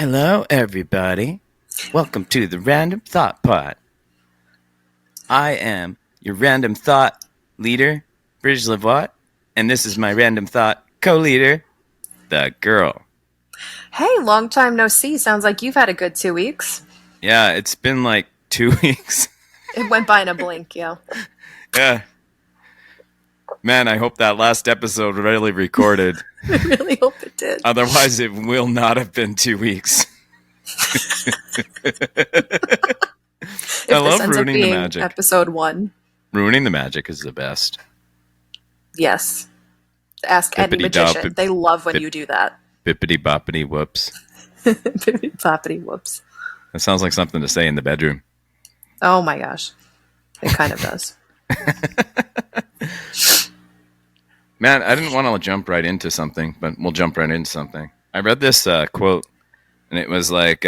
Hello, everybody. Welcome to the Random Thought Pod. I am your random thought leader, Bridge Lavoie, and this is my random thought co-leader, the girl. Hey, long time no see. Sounds like you've had a good 2 weeks. Yeah, it's been like 2 weeks. It went by in a blink, yeah. Yeah. Man, I hope that last episode really recorded. I really hope it did. Otherwise, it will not have been 2 weeks. I love ruining the magic. Episode 1. Ruining the magic is the best. Yes. Ask any magician. They love when you do that. Bippity boppity whoops. Bippity boppity whoops. That sounds like something to say in the bedroom. Oh my gosh. It kind of does. Man, I didn't want to jump right into something, but we'll jump right into something. I read this quote, and it was like,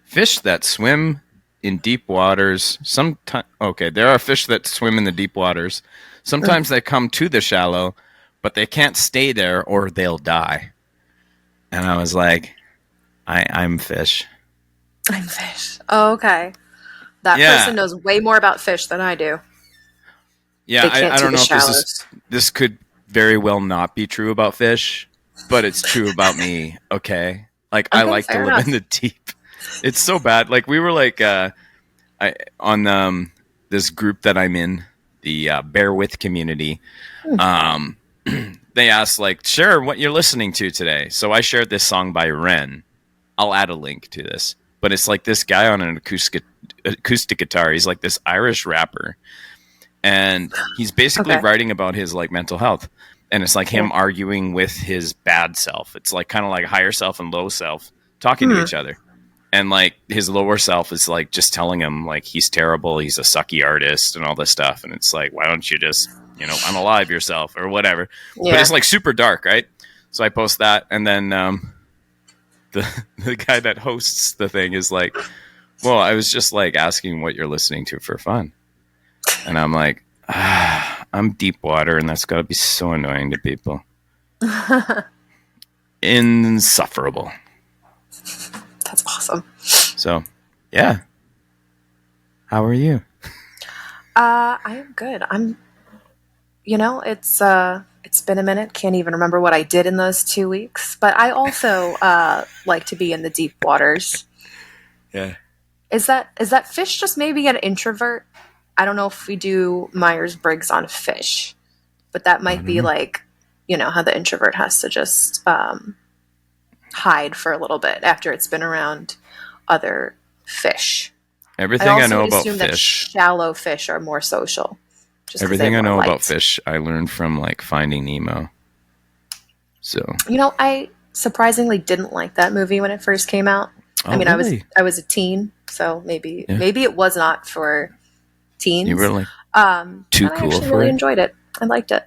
fish that swim in deep waters, there are fish that swim in the deep waters. Sometimes they come to the shallow, but they can't stay there or they'll die. And I was like, I'm fish. I'm fish. Oh, okay. That person knows way more about fish than I do. Yeah, I don't know if this could very well not be true about fish, but it's true about me. Okay, like I like to live in the deep. It's so bad. Like we were like on this group that I'm in, the Bear With community. They asked like, share what you're listening to today. So I shared this song by Ren. I'll add a link to this, but it's like this guy on an acoustic guitar. He's like this Irish rapper. And he's basically writing about his like mental health, and it's like him arguing with his bad self. It's like kind of like higher self and low self talking to each other, and like his lower self is like just telling him like he's terrible, he's a sucky artist, and all this stuff. And it's like, why don't you just unalive yourself or whatever? Yeah. But it's like super dark, right? So I post that, and then the guy that hosts the thing is like, well, I was just like asking what you're listening to for fun. And I'm like, I'm deep water, and that's got to be so annoying to people. Insufferable. That's awesome. So, yeah. How are you? I am good. It's been a minute. Can't even remember what I did in those 2 weeks. But I also like to be in the deep waters. Yeah. Is that fish just maybe an introvert? I don't know if we do Myers-Briggs on fish, but that might be like, how the introvert has to just hide for a little bit after it's been around other fish. Everything I know about fish. That shallow fish are more social. Everything I know about fish, I learned from like Finding Nemo. So I surprisingly didn't like that movie when it first came out. Oh, I mean, really? I was a teen, so maybe it was not for teens. You were like too cool for it? I really enjoyed it. I liked it.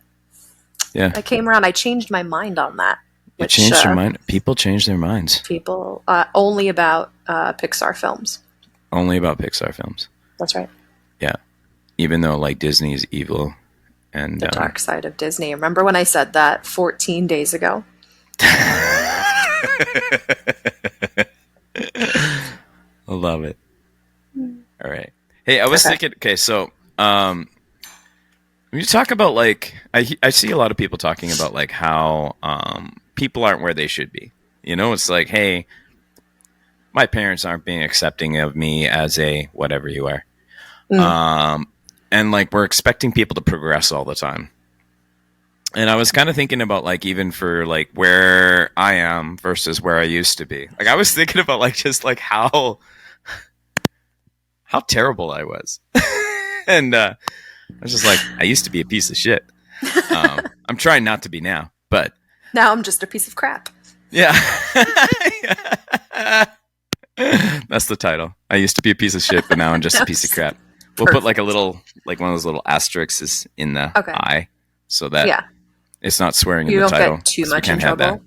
Yeah. I came around. I changed my mind on that. You changed your mind? People change their minds. People, only about Pixar films. Only about Pixar films. That's right. Yeah. Even though like Disney is evil. And the dark side of Disney. Remember when I said that 14 days ago? I love it. All right. Hey, I was thinking, so when you talk about like, I see a lot of people talking about like how people aren't where they should be. It's like, hey, my parents aren't being accepting of me as a whatever you are. And like we're expecting people to progress all the time. And I was kind of thinking about like even for like where I am versus where I used to be. Like I was thinking about like just like how terrible I was. And I was just like, I used to be a piece of shit. I'm trying not to be now, but now I'm just a piece of crap. Yeah. That's the title. I used to be a piece of shit, but now I'm just a piece of crap. We'll put like a little, like one of those little asterisks in the I, so that it's not swearing in the title. You don't get too much in trouble.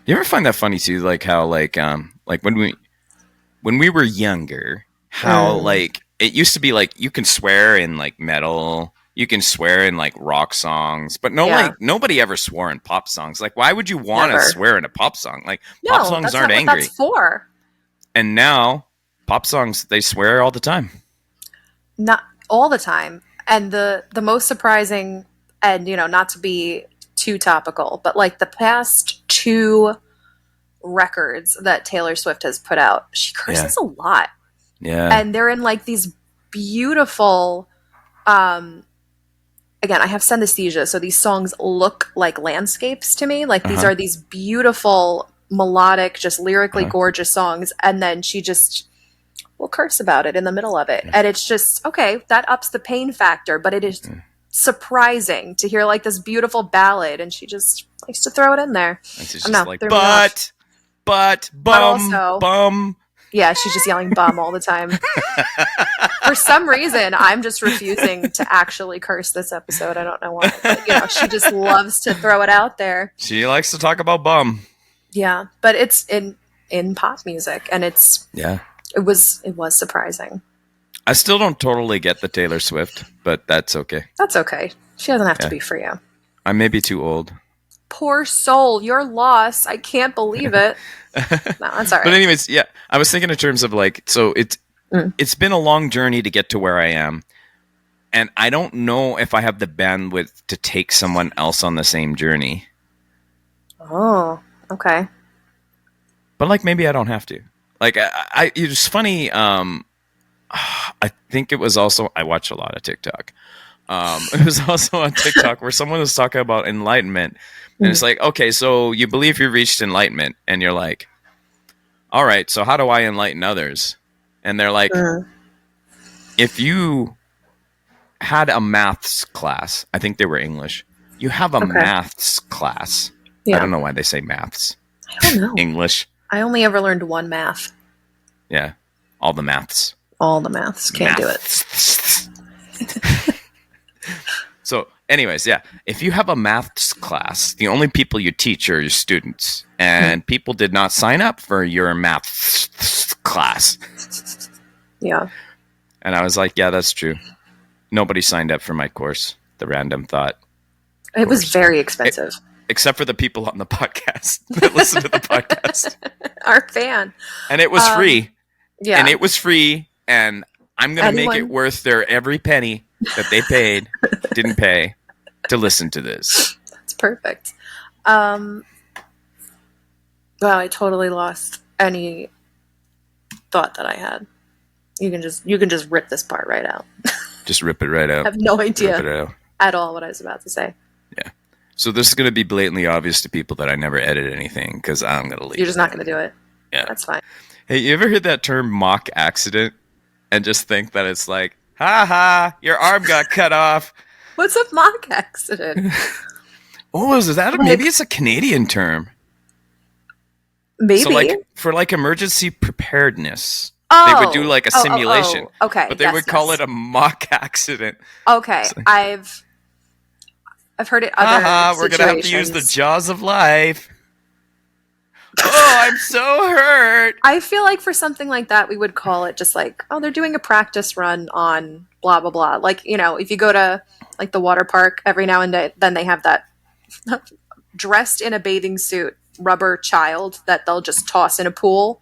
You ever find that funny too? Like how like when we were younger, how like it used to be like you can swear in like metal you can swear in like rock songs, but Yeah. nobody ever swore in pop songs. Like, why would you want to Never. swear in a pop song? Like, pop No, songs that's aren't not what angry. that's for. And now pop songs, they swear all the time. Not all the time. And the most surprising, and not to be too topical, but like the past two records that Taylor Swift has put out, she curses a lot. Yeah. And they're in like these beautiful again, I have synesthesia, so these songs look like landscapes to me. Like these are these beautiful, melodic, just lyrically gorgeous songs, and then she just will curse about it in the middle of it. And it's just, okay, that ups the pain factor, but it is surprising to hear like this beautiful ballad, and she just likes to throw it in there. And she's just like, but, also, bum. Yeah, she's just yelling bum all the time. For some reason, I'm just refusing to actually curse this episode. I don't know why. But, she just loves to throw it out there. She likes to talk about bum. Yeah, but it's in pop music, and it was surprising. I still don't totally get the Taylor Swift, but that's okay. That's okay. She doesn't have to be for you. I may be too old. Poor soul, your loss. I can't believe it. No, that's all right. But anyways, yeah, I was thinking in terms of like, so it's been a long journey to get to where I am. And I don't know if I have the bandwidth to take someone else on the same journey. Oh, okay. But like, maybe I don't have to. Like, it was funny. I think it was also, I watch a lot of TikTok. It was also on TikTok where someone was talking about enlightenment. And it's like, okay, so you believe you reached enlightenment, and you're like, all right, so how do I enlighten others? And they're like, if you had a maths class, I think they were English, you have a maths class. Yeah. I don't know why they say maths. I don't know. English. I only ever learned one math. Yeah, all the maths. All the maths. Can't do it. So anyways, yeah, if you have a maths class, the only people you teach are your students, and people did not sign up for your maths class. Yeah. And I was like, yeah, that's true. Nobody signed up for my course, the Random Thought. It was very expensive. Except for the people on the podcast that listen to the podcast. Our fan. And it was free. Yeah. And it was free, and I'm going to make it worth their every penny that they didn't pay to listen to this. That's perfect. Well, I totally lost any thought that I had. You can just rip this part right out. Just rip it right out. I have no idea at all what I was about to say. Yeah. So this is going to be blatantly obvious to people that I never edit anything because I'm going to leave. You're just not going to do it. Yeah. That's fine. Hey, you ever heard that term mock accident and just think that it's like, ha ha, your arm got cut off. What's a mock accident? Oh, is that? Maybe it's a Canadian term. Maybe. So like for like emergency preparedness, they would do like a simulation. Okay. But they would call it a mock accident. Okay. So, I've heard it other we're going to have to use the jaws of life. Oh, I'm so hurt. I feel like for something like that, we would call it just like, oh, they're doing a practice run on blah, blah, blah. Like, if you go to like the water park every now and then they have that dressed in a bathing suit rubber child that they'll just toss in a pool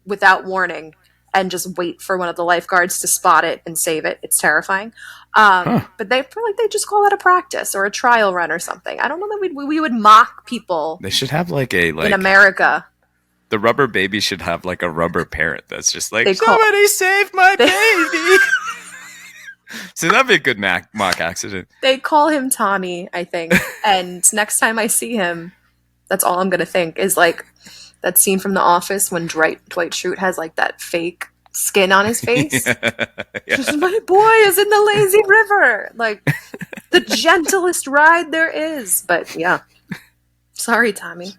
without warning and just wait for one of the lifeguards to spot it and save it. It's terrifying. But they feel like they just call that a practice or a trial run or something. I don't know that we would mock people. They should have like in America. The rubber baby should have like a rubber parent that's just like, somebody save my baby. So that'd be a good mock accident. They call him Tommy, I think. And next time I see him, that's all I'm going to think is like that scene from The Office when Dwight Schrute has like that fake skin on his face. Yeah. Just, my boy is in the lazy river. Like the gentlest ride there is. But yeah. Sorry, Tommy.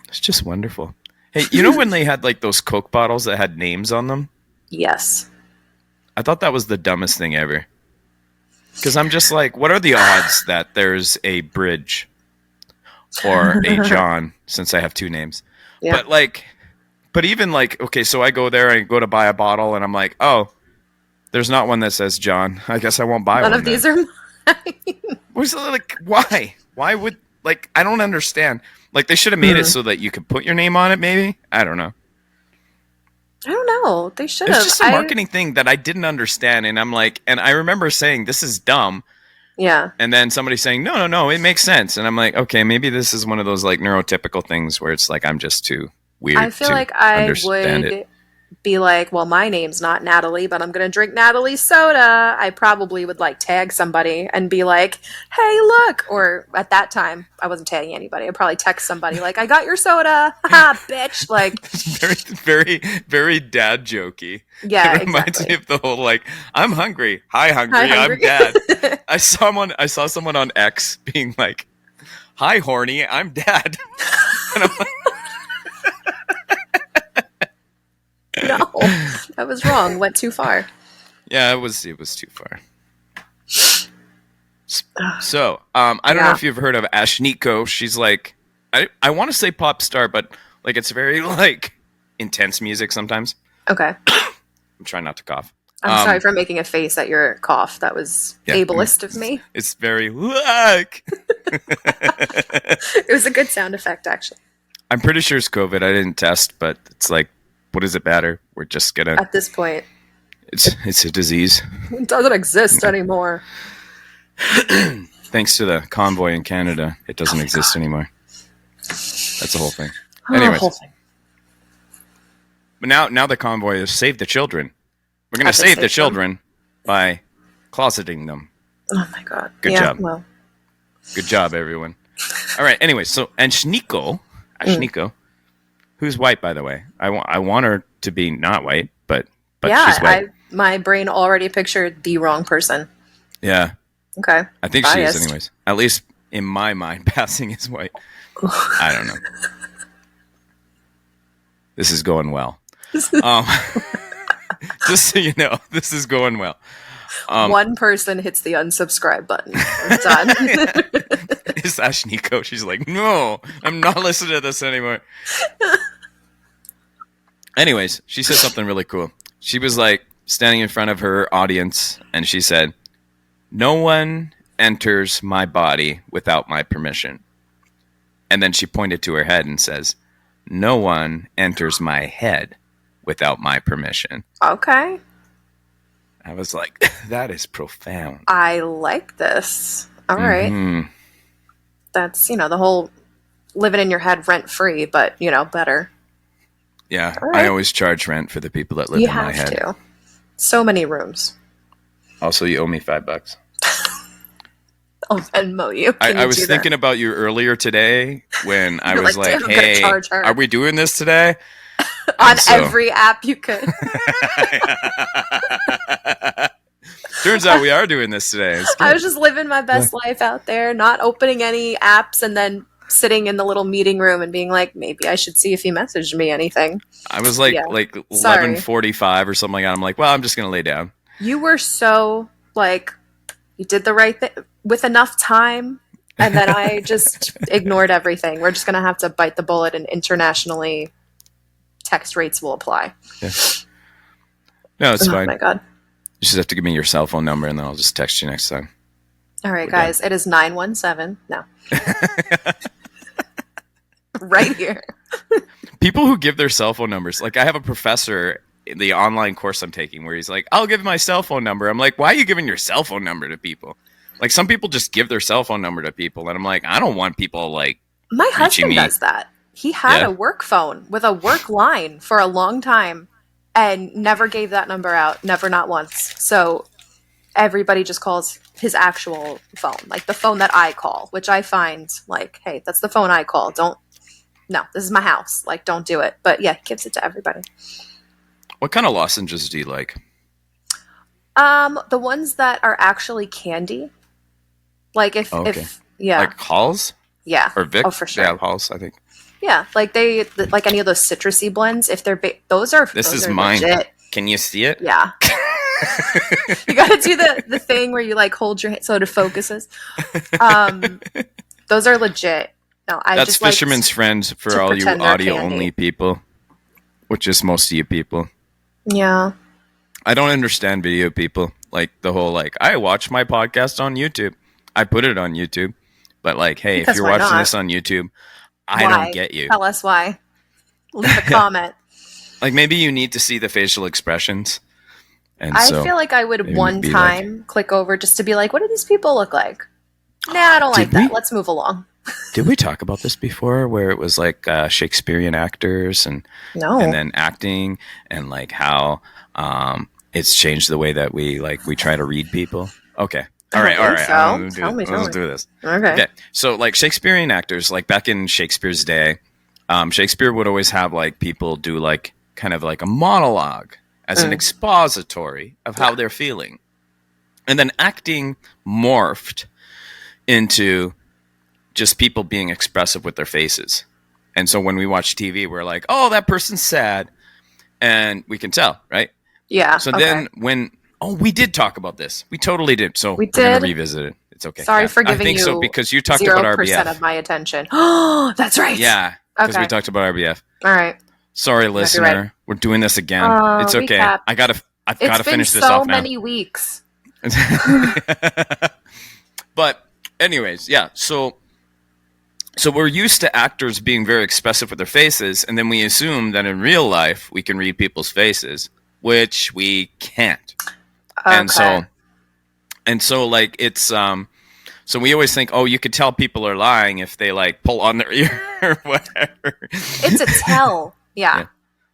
It's just wonderful. Hey, you know when they had like those Coke bottles that had names on them? Yes. I thought that was the dumbest thing ever. Because I'm just like, what are the odds that there's a Bridge or a John, since I have two names? Yeah. But even like, okay, so I go there and I go to buy a bottle and I'm like, oh, There's not one that says John. I guess I won't buy None one. of these are mine. What's like? Why? Why would like? I don't understand. Like they should have made it so that you could put your name on it. Maybe I don't know. I don't know. They should have. It's just a marketing thing that I didn't understand, and I'm like, and I remember saying this is dumb. Yeah. And then somebody saying, no, it makes sense. And I'm like, okay, maybe this is one of those like neurotypical things where it's like I'm just too weird. I feel like I would be like, well, my name's not Natalie, but I'm going to drink Natalie's soda. I probably would like tag somebody and be like, hey, look. Or at that time, I wasn't tagging anybody. I'd probably text somebody like, I got your soda. Ha, bitch. Like, very, very, very dad jokey. Yeah, it reminds me of the whole like, I'm hungry. Hi, hungry. Hi, hungry. I'm dad. I saw someone on X being like, hi, horny. I'm dad. And I'm like, no, that was wrong. Went too far. Yeah, it was too far. So, I don't know if you've heard of Ashniko. She's like, I want to say pop star, but like it's very like intense music sometimes. Okay. I'm trying not to cough. I'm sorry for making a face at your cough. That was ableist of me. It's very like. It was a good sound effect, actually. I'm pretty sure it's COVID. I didn't test, but it's like, what does it matter? We're just gonna. At this point, it's a disease. It doesn't exist anymore. Thanks to the convoy in Canada, it doesn't exist anymore. That's the whole thing. Anyways, but now the convoy is save the children. We're gonna save the children by closeting them. Oh my god! Good job. Well, good job, everyone. All right. Anyway, so Ashniko. Who's white, by the way? I want her to be not white, but she's white. My brain already pictured the wrong person. Yeah. Okay. I think she is, anyways. At least in my mind, passing is white. I don't know. This is going well. Just so you know, this is going well. One person hits the unsubscribe button. I'm done. It's Ashniko. She's like, no, I'm not listening to this anymore. Anyways, she said something really cool. She was like standing in front of her audience and she said, no one enters my body without my permission. And then she pointed to her head and says, no one enters my head without my permission. Okay. I was like, that is profound. I like this. All right. Mm-hmm. That's, the whole living in your head rent free, but, better. Yeah. Right. I always charge rent for the people that live in my head. You have to. So many rooms. Also, you owe me $5. I'll Venmo you. I was thinking about you earlier today when I was like, hey, are we doing this today? On every app you could. Turns out we are doing this today. I was just living my best life out there, not opening any apps and then sitting in the little meeting room and being like, maybe I should see if he messaged me anything. I was like 11:45 or something like that. I'm like, well, I'm just going to lay down. You were so you did the right thing with enough time. And then I just ignored everything. We're just going to have to bite the bullet and internationally text rates will apply. Yeah. No, it's fine. Oh my God. You just have to give me your cell phone number and then I'll just text you next time. All right, guys. It is 917. No. Right here. People who give their cell phone numbers. Like I have a professor in the online course I'm taking where he's like, I'll give my cell phone number. I'm like, why are you giving your cell phone number to people? Like some people just give their cell phone number to people. And I'm like, I don't want people like my husband does that. He had a work phone with a work line for a long time and never gave that number out. Never, not once. So everybody just calls his actual phone, like the phone that I call, which I find like, hey, that's the phone I call. No, this is my house. Like, don't do it. But yeah, he gives it to everybody. What kind of lozenges do you like? The ones that are actually candy. Like if like Halls? Yeah. Or Vic? Oh, for sure. Yeah, Halls, I think. Yeah, like like any of those citrusy blends. If they're those are mine. Legit. Can you see it? Yeah. You got to do the thing where you like hold your hand so it focuses. Those are legit. No, that's Fisherman's Friends for all you audio only people, which is most of you people. Yeah. I don't understand video people. Like the whole like I watch my podcast on YouTube. I put it on YouTube. But like, hey, if Because you're why watching not? this on YouTube, I don't Why? get you. Tell us why. Leave a comment. Like maybe you need to see the facial expressions. And I so feel like I would maybe one be time click over just to be like, what do these people look like? Nah, I don't like Did we? that. Let's move along. Did we talk about this before where it was like Shakespearean actors and No. then acting and like how it's changed the way that we try to read people? Okay. All right. So. Tell me. Let's do this. Okay. So like Shakespearean actors, like back in Shakespeare's day, Shakespeare would always have like people do like kind of like a monologue as an expository of how they're feeling. And then acting morphed into just people being expressive with their faces. And so when we watch TV, we're like, oh, that person's sad. And we can tell, right? Yeah. So then we did talk about this. We totally did. So we're going to revisit it. It's okay. Sorry for giving I think you so because you talked about 0% RBF. of my attention. Oh, that's right. Yeah, because we talked about RBF. All right. Sorry, listener. Right. We're doing this again. It's okay. Recap. I've got to finish this off off now. It's been so many weeks. But anyways, yeah. So we're used to actors being very expressive with their faces, and then we assume that in real life we can read people's faces, which we can't. Okay. And so like it's so we always think, oh, you could tell people are lying if they like pull on their ear or whatever. It's a tell. Yeah.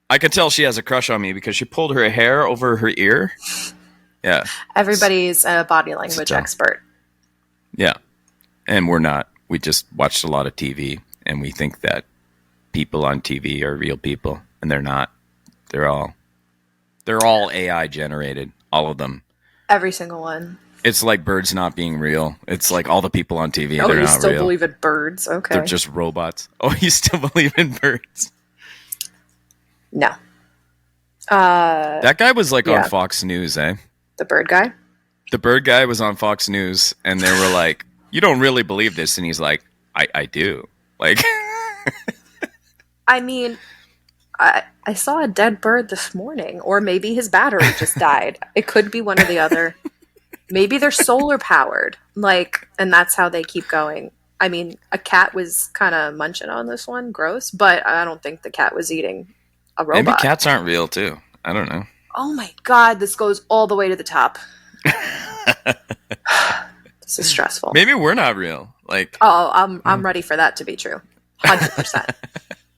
I could tell she has a crush on me because she pulled her hair over her ear. Yeah. Everybody's a body language expert. Yeah. And we're not. We just watched a lot of TV and we think that people on TV are real people, and they're not. They're all AI generated, all of them. Every single one. It's like birds not being real. It's like all the people on TV, they're not real. You still believe in birds? Okay. They're just robots. Oh, you still believe in birds? No. That guy was like on Fox News, eh? The bird guy? The bird guy was on Fox News, and they were like, you don't really believe this. And he's like, I do. Like, I mean, I saw a dead bird this morning, or maybe his battery just died. It could be one or the other. Maybe they're solar powered, like, and that's how they keep going. I mean, a cat was kind of munching on this one, gross, but I don't think the cat was eating a robot. Maybe cats aren't real too. I don't know. Oh my god, this goes all the way to the top. This is stressful. Maybe we're not real. Like, I'm ready for that to be true. 100%.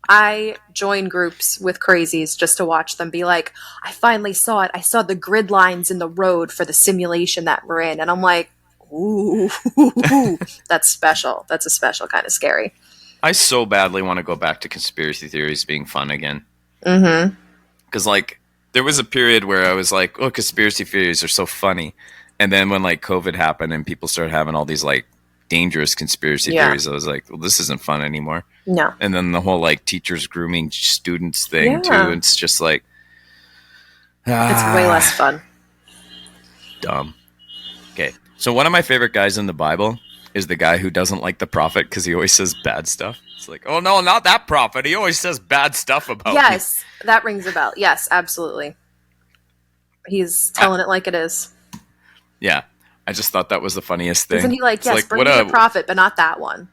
I join groups with crazies just to watch them be like, I finally saw it. I saw the grid lines in the road for the simulation that we're in. And I'm like, ooh, that's special. That's a special kind of scary. I so badly want to go back to conspiracy theories being fun again. Mm-hmm. Because, like, there was a period where I was like, oh, conspiracy theories are so funny. And then when, like, COVID happened and people started having all these, like, dangerous conspiracy theories, I was like, well, this isn't fun anymore. No. And then the whole, like, teachers grooming students thing, too. It's just like... it's way less fun. Dumb. Okay. So one of my favorite guys in the Bible is the guy who doesn't like the prophet because he always says bad stuff. It's like, oh, no, not that prophet. He always says bad stuff about me. Yes, that rings a bell. Yes, absolutely. He's telling it like it is. Yeah. I just thought that was the funniest thing. Isn't he like, it's yes, like, bring me the prophet, but not that one?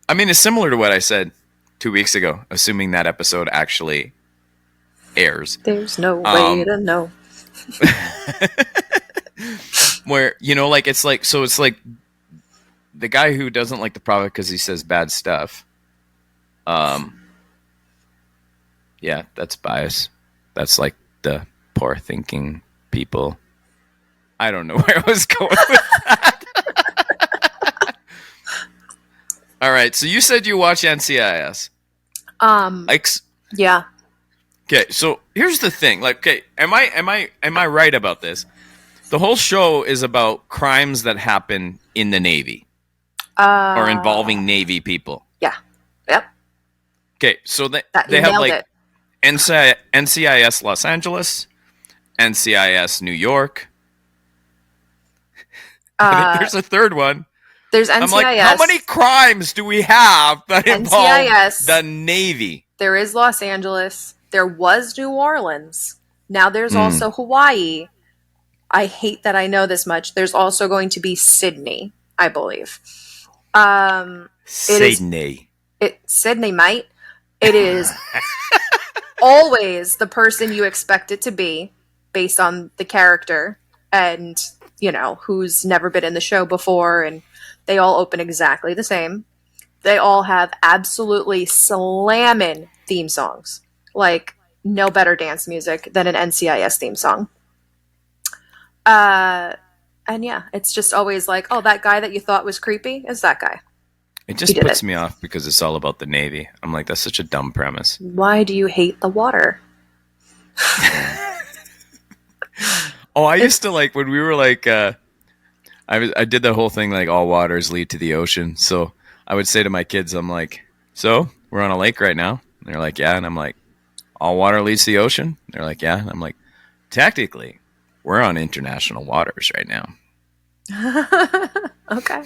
I mean, it's similar to what I said 2 weeks ago, assuming that episode actually airs. There's no way to know. Where, you know, like, it's like, so it's like the guy who doesn't like the prophet because he says bad stuff. Yeah, that's bias. That's like the poor thinking people. I don't know where I was going with that. All right, so you said you watch NCIS. Yeah. Okay, so here's the thing. Like, okay, am I right about this? The whole show is about crimes that happen in the Navy or involving Navy people. Yeah. Yep. Okay, so they have like NCIS Los Angeles, NCIS New York. There's a third one. There's NCIS. I'm like, how many crimes do we have that involve the Navy? There is Los Angeles. There was New Orleans. Now there's also Hawaii. I hate that I know this much. There's also going to be Sydney, I believe. Sydney. Sydney, mate. It is always the person you expect it to be based on the character and, you know, who's never been in the show before, and they all open exactly the same. They all have absolutely slamming theme songs. Like, no better dance music than an NCIS theme song. And yeah, it's just always like, oh, that guy that you thought was creepy is that guy. It just puts me off because it's all about the Navy. I'm like, that's such a dumb premise. Why do you hate the water? Oh, I used to like when we were like, I did the whole thing like all waters lead to the ocean. So I would say to my kids, I'm like, so we're on a lake right now. And they're like, yeah. And I'm like, all water leads to the ocean. And they're like, yeah. And I'm like, technically, we're on international waters right now. Okay.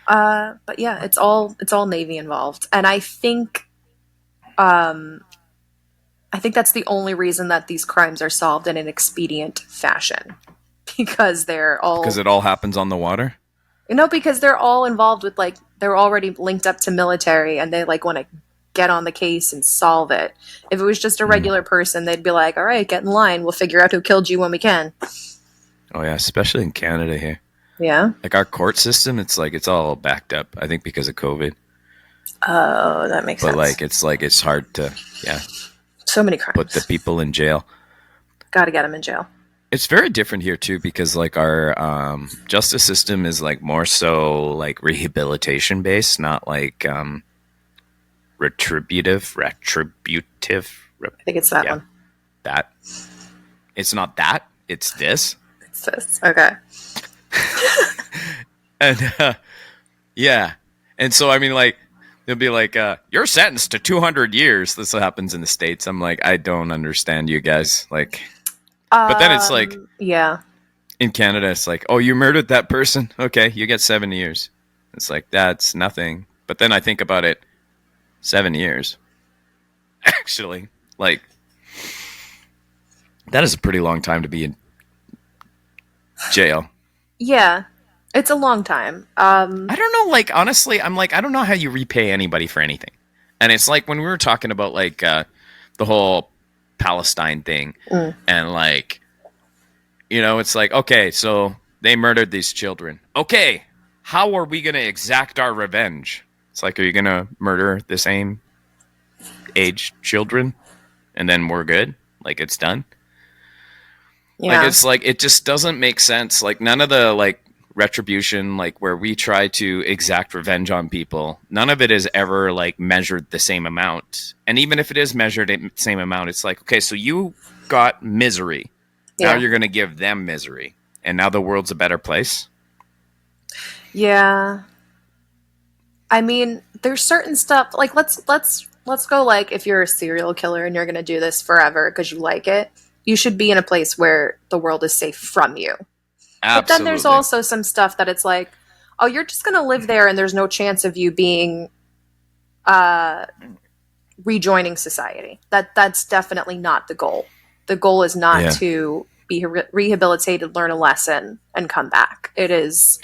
But yeah, it's all Navy involved, and I think that's the only reason that these crimes are solved in an expedient fashion, because it all happens on the water. You know, because they're all involved with, like, they're already linked up to military, and they like want to get on the case and solve it. If it was just a regular person, they'd be like, all right, get in line, we'll figure out who killed you when we can. Oh yeah, especially in Canada here. Yeah. Like our court system, it's all backed up, I think, because of COVID. Oh, that makes sense. But it's hard to, so many crimes. Put the people in jail. Gotta get them in jail. It's very different here too, because like our justice system is like more so like rehabilitation based, not like retributive. I think it's that one. That. It's not that. It's this. It's this. Okay. And yeah, and so I mean, like they'll be like, "You're sentenced to 200 years." This happens in the States. I'm like, I don't understand you guys. Like, but then it's like, yeah, in Canada, it's like, "Oh, you murdered that person. Okay, you get 7 years." It's like that's nothing. But then I think about it, 7 years, actually, like that is a pretty long time to be in jail. Yeah. It's a long time. I don't know, like, honestly, I'm like, I don't know how you repay anybody for anything. And it's like when we were talking about, like, the whole Palestine thing, and, like, you know, it's like, okay, so they murdered these children. Okay, how are we going to exact our revenge? It's like, are you going to murder the same age children, and then we're good? Like, it's done? Yeah. Like, it's like, it just doesn't make sense. Like, none of the, like, retribution, like where we try to exact revenge on people, none of it is ever like measured the same amount. And even if it is measured the same amount, it's like, okay, so you got misery. Yeah. Now you're going to give them misery. And now the world's a better place. Yeah. I mean, there's certain stuff, like let's go, like, if you're a serial killer and you're going to do this forever because you like it, you should be in a place where the world is safe from you. Absolutely. But then there's also some stuff that it's like, oh, you're just going to live there and there's no chance of you being rejoining society. That's definitely not the goal. The goal is not to be rehabilitated, learn a lesson, and come back. It is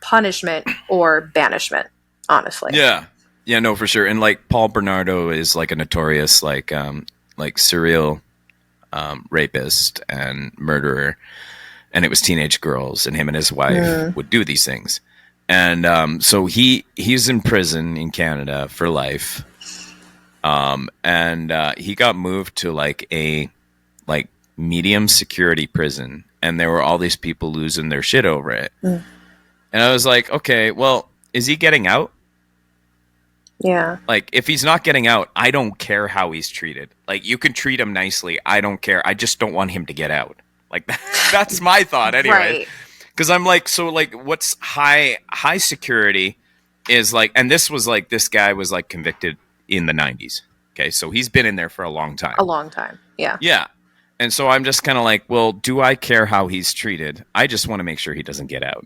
punishment or banishment, honestly. Yeah. Yeah, no, for sure. And like Paul Bernardo is like a notorious like serial rapist and murderer. And it was teenage girls, and him and his wife would do these things. And so he's in prison in Canada for life. And he got moved to like a like medium security prison, and there were all these people losing their shit over it. And I was like, okay, well, is he getting out? Yeah. Like, if he's not getting out, I don't care how he's treated. Like, you can treat him nicely. I don't care. I just don't want him to get out. Like, that's my thought anyway. Because I'm like, so like, what's high security is like, and this was like, this guy was like convicted in the 90s. Okay. So he's been in there for a long time. Yeah. Yeah. And so I'm just kind of like, well, do I care how he's treated? I just want to make sure he doesn't get out.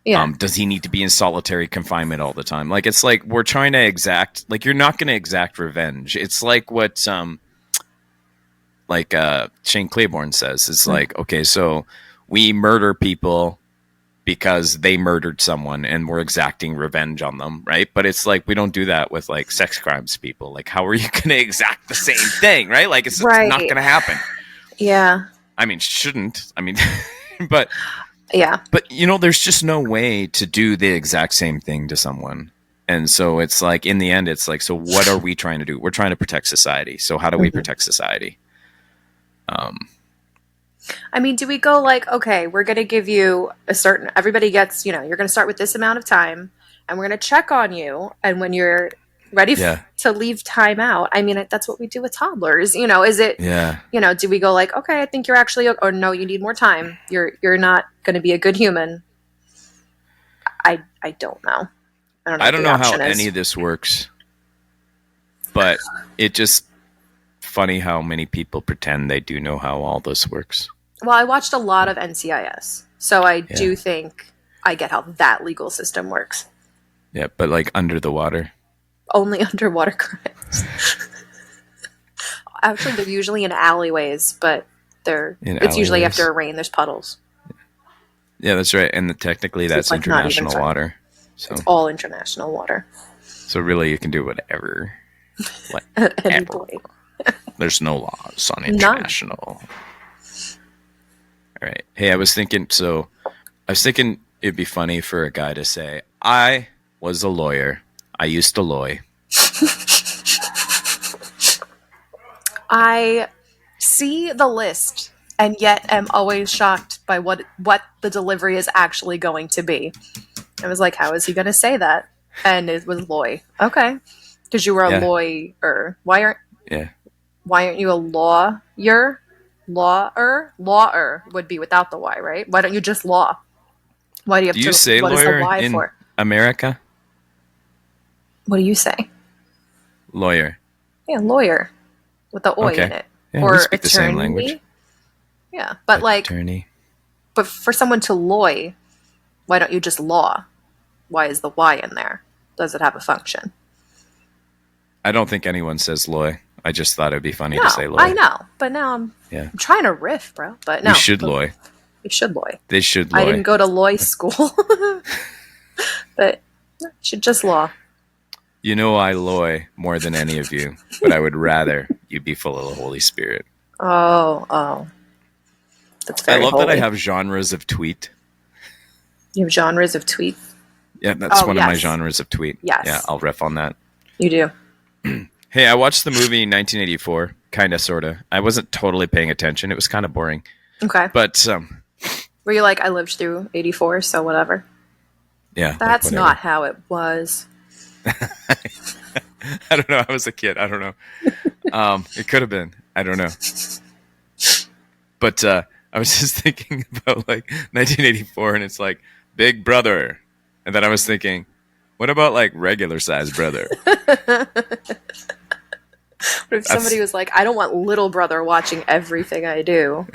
Yeah. Does he need to be in solitary confinement all the time? Like, it's like, we're trying to exact, like, you're not going to exact revenge. It's like what, Shane Claiborne says. It's like, okay, so we murder people because they murdered someone and we're exacting revenge on them, right? But it's like, we don't do that with like sex crimes people. Like, how are you going to exact the same thing, right? Like, it's not going to happen. Yeah. I mean, shouldn't. I mean, but yeah. But, you know, there's just no way to do the exact same thing to someone. And so it's like, in the end, it's like, so what are we trying to do? We're trying to protect society. So how do we protect society? I mean, do we go like, okay, we're going to give you everybody gets, you're going to start with this amount of time and we're going to check on you. And when you're ready to leave time out, I mean, that's what we do with toddlers. Is it, do we go like, okay, I think you're actually, or no, you need more time. You're not going to be a good human. I don't know. I don't know how any of this works, but it just funny how many people pretend they do know how all this works. Well, I watched a lot of NCIS, so I do think I get how that legal system works. Yeah, but like under the water. Only underwater crimes. Actually, they're usually in alleyways, but it's usually after a rain. There's puddles. Yeah, that's right. And technically, that's like international water. So it's all international water. So really, you can do whatever. At any point. There's no laws on international. None. All right. Hey, I was thinking it'd be funny for a guy to say, I was a lawyer. I used to lawyer. I see the list and yet am always shocked by what the delivery is actually going to be. I was like, how is he going to say that? And it was Loy. Okay. Because you were a lawyer. Why aren't you a lawyer? Lawyer would be without the Y, right? Why don't you just law? Why do you have to say what lawyer is the Y in for? America? What do you say? Lawyer. Yeah, lawyer. With the oi in it. Yeah, or we speak attorney. The same language. Yeah. But attorney. But for someone to loy, why don't you just law? Why is the Y in there? Does it have a function? I don't think anyone says loy. I just thought it'd be funny to say loy. I know, but now I'm trying to riff, bro. But no, we should loy. We should loy. They should loy. I didn't go to loy school, but you should just law. You know I loy more than any of you, but I would rather you be full of the Holy Spirit. Oh, that's very I love holy. that I have genres of tweet. You have genres of tweet. Yeah, that's one of my genres of tweet. Yes. Yeah, I'll riff on that. You do. Hey, I watched the movie 1984, kind of, sort of. I wasn't totally paying attention. It was kind of boring. Okay. But were you like, I lived through 84, so whatever? Yeah. That's not how it was. I don't know. I was a kid. I don't know. It could have been. I don't know. But I was just thinking about like 1984, and it's like Big Brother. And then I was thinking, what about like regular size brother? What if somebody was like, I don't want little brother watching everything I do,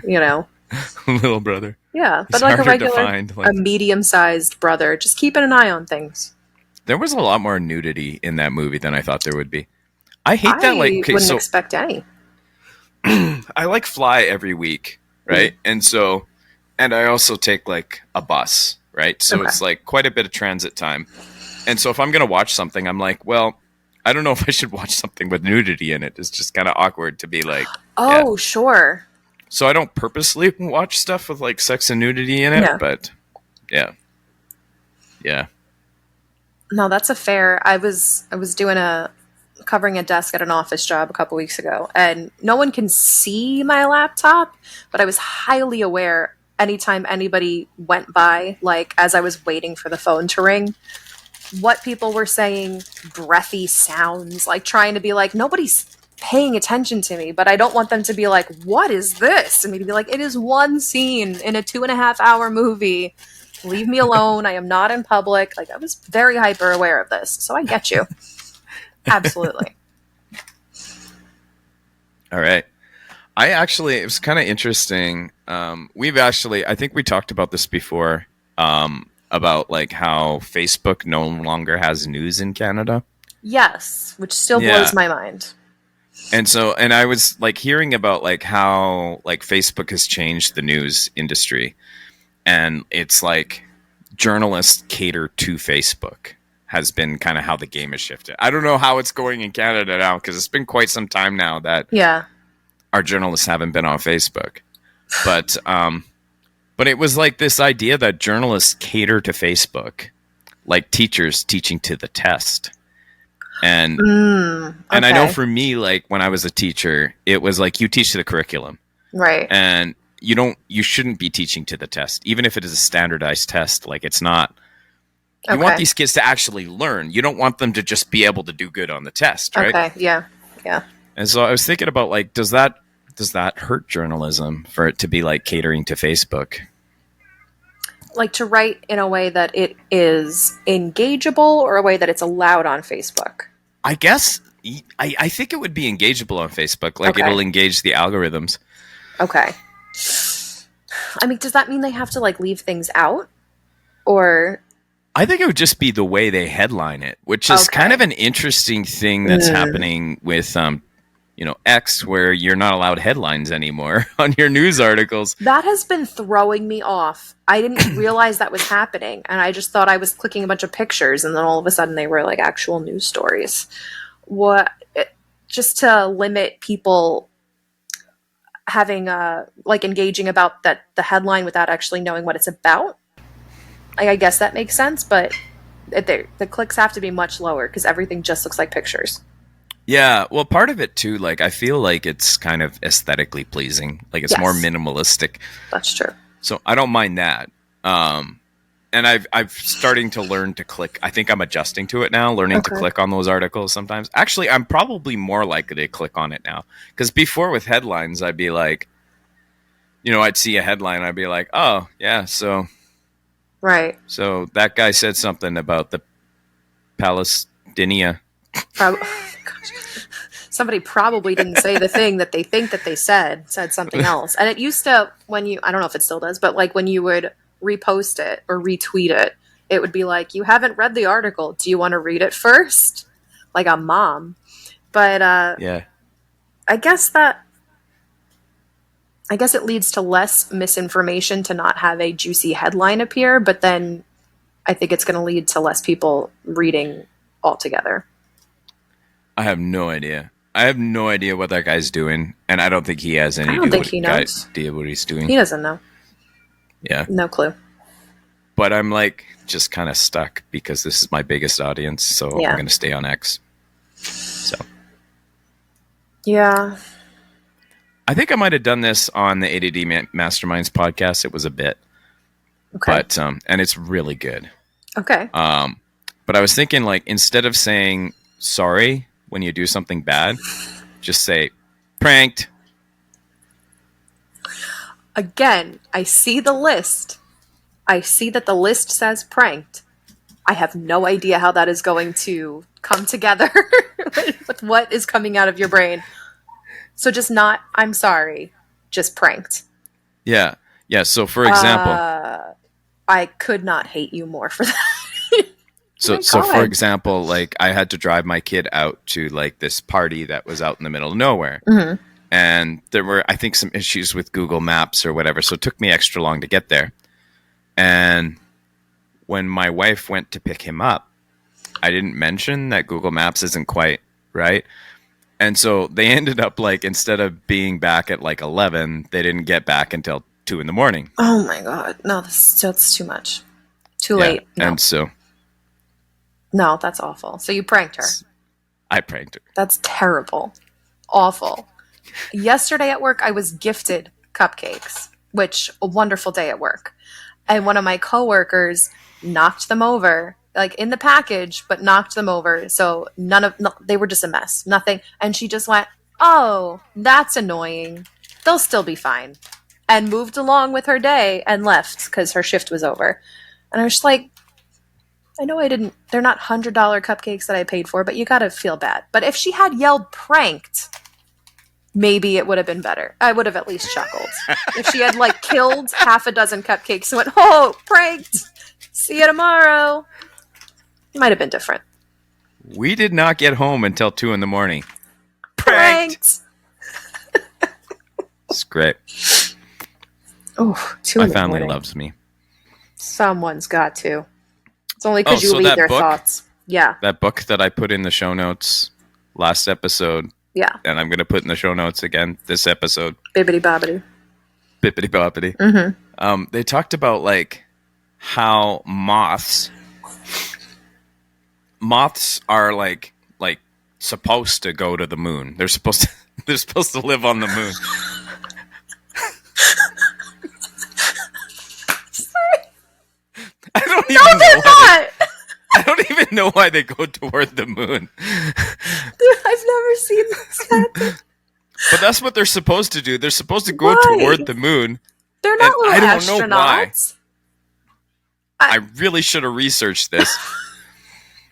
Little brother. Yeah, but like a regular, a medium-sized brother, just keeping an eye on things. There was a lot more nudity in that movie than I thought there would be. I hate that. I wouldn't expect any. I like fly every week, right? Mm-hmm. And I also take like a bus, right? So it's like quite a bit of transit time. And so if I'm going to watch something, I'm like, well, I don't know if I should watch something with nudity in it. It's just kind of awkward to be like, sure. So I don't purposely watch stuff with like sex and nudity in it, but yeah. No, that's a fair. I was covering a desk at an office job a couple weeks ago, and no one can see my laptop, but I was highly aware anytime anybody went by, like as I was waiting for the phone to ring, what people were saying, breathy sounds, like trying to be like, nobody's paying attention to me, but I don't want them to be like, what is this? And me to be like, it is one scene in a 2.5-hour movie. Leave me alone. I am not in public. Like, I was very hyper aware of this, so I get you. Absolutely. All right. It was kind of interesting. I think we talked about this before, about like how Facebook no longer has news in Canada. Yes, which still blows my mind. And I was like hearing about like how like Facebook has changed the news industry, and it's like journalists cater to Facebook has been kind of how the game has shifted. I don't know how it's going in Canada now, because it's been quite some time now that Yeah. our journalists haven't been on Facebook. But it was like this idea that journalists cater to Facebook, like teachers teaching to the test. And and I know Okay. for me, like when I was a teacher, it was like you teach to the curriculum, Right. and you shouldn't be teaching to the test, even if it is a standardized test. Like it's not. You want Okay. these kids to actually learn. You don't want them to just be able to do good on the test, right? Okay. Yeah. Yeah. And so I was thinking about like, does that hurt journalism for it to be like catering to Facebook? Like to write in a way that it is engageable or a way that it's allowed on Facebook. I guess I think it would be engageable on Facebook. Like Okay. it'll engage the algorithms. Okay. I mean, does that mean they have to like leave things out? Or I think it would just be the way they headline it, which is Okay. kind of an interesting thing that's happening with X, where you're not allowed headlines anymore on your news articles. that has been throwing me off. I didn't realize that was happening, and I just thought I was clicking a bunch of pictures, and then all of a sudden they were like actual news stories. Just to limit people having like engaging about the headline without actually knowing what it's about. Like, I guess that makes sense, but the clicks have to be much lower because everything just looks like pictures. Yeah, well, part of it too, like I feel like it's kind of aesthetically pleasing, like it's Yes. more minimalistic. That's true. So I don't mind that. And I've starting to learn to click. I think I'm adjusting to it now, learning to Okay. click on those articles sometimes. Actually, I'm probably more likely to click on it now, because before with headlines, I'd be like, I'd see a headline, I'd be like, oh yeah, so Right. that guy said something about the Palestinian. Gosh. Somebody probably didn't say the thing that they think that they said something else. And it used to, I don't know if it still does, but like when you would repost it or retweet it, it would be like, you haven't read the article. Do you want to read it first? Like a mom. But Yeah. I guess it leads to less misinformation to not have a juicy headline appear, but then I think it's going to lead to less people reading altogether. I have no idea. I have no idea what that guy's doing, and I don't think he has any I don't think he knows. idea what he's doing. He doesn't know. Yeah. No clue. But I'm like just kind of stuck because this is my biggest audience, so Yeah. I'm going to stay on X. So Yeah. I think I might have done this on the ADD Masterminds podcast. It was a bit, Okay. but and it's really good. Okay. But I was thinking, like, instead of saying sorry when you do something bad, just say pranked. Again, I see the list. I see that the list says pranked. I have no idea how that is going to come together with what is coming out of your brain. So just not, I'm sorry, just pranked. Yeah. Yeah. So for example, I could not hate you more for that. So my for God. example, like I had to drive my kid out to like this party that was out in the middle of nowhere. Mm-hmm. And there were, I think, some issues with Google Maps or whatever. So it took me extra long to get there. And when my wife went to pick him up, I didn't mention that Google Maps isn't quite right. And so they ended up like, instead of being back at like 11, they didn't get back until 2 a.m. Oh my God. No, that's too much. Too Yeah. late. No. And so No, that's awful. So you pranked her. I pranked her. That's terrible. Awful. Yesterday at work, I was gifted cupcakes, which a wonderful day at work. And one of my coworkers knocked them over, like in the package, but knocked them over. So they were just a mess. Nothing. And she just went, oh, that's annoying. They'll still be fine. And moved along with her day and left because her shift was over. And I was just like, I know they're not $100 cupcakes that I paid for, but you gotta feel bad. But if she had yelled pranked, maybe it would have been better. I would have at least chuckled. If she had like killed half a dozen cupcakes and went, oh, pranked, see you tomorrow, it might have been different. We did not get home until 2 a.m. pranked. It's great. Oh, My family loves me. Someone's got to. It's only because you leave their thoughts. Yeah. That book that I put in the show notes last episode. Yeah. And I'm going to put in the show notes again this episode. Bibbidi bobbidi. Bibbidi bobbidi. Mm-hmm. They talked about like how moths are like supposed to go to the moon. They're supposed to live on the moon. I don't even know why they go toward the moon. I've never seen this happen. But that's what they're supposed to do. They're supposed to go toward the moon. They're not little I don't astronauts. know why. I really should have researched this.